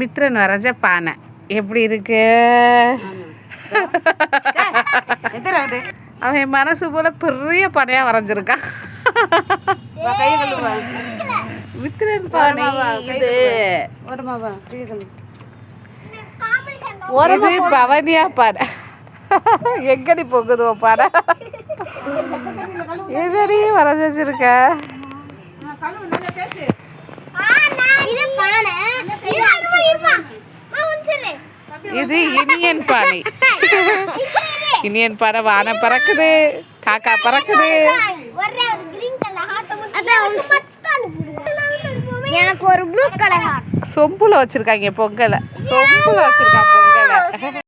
மித்ரன் வரைஞ்ச பானை எப்படி இருக்கு? அவன் மனசு போல பெரிய பானையா வரைஞ்சிருக்கான். மித்ரன் பானை இது. இது பவனியா பானை. எங்கடி போகுது பானை? எதடி வரைஞ்சி வச்சிருக்க? இது இனியன் பானை. இனியன் பானை வானம் பறக்குது, காக்கா பறக்குது. எனக்கு ஒரு ப்ளூ கலர் சொம்புல வச்சிருக்காங்க பொங்கலை. சொம்புல வச்சிருக்காங்க பொங்கலை.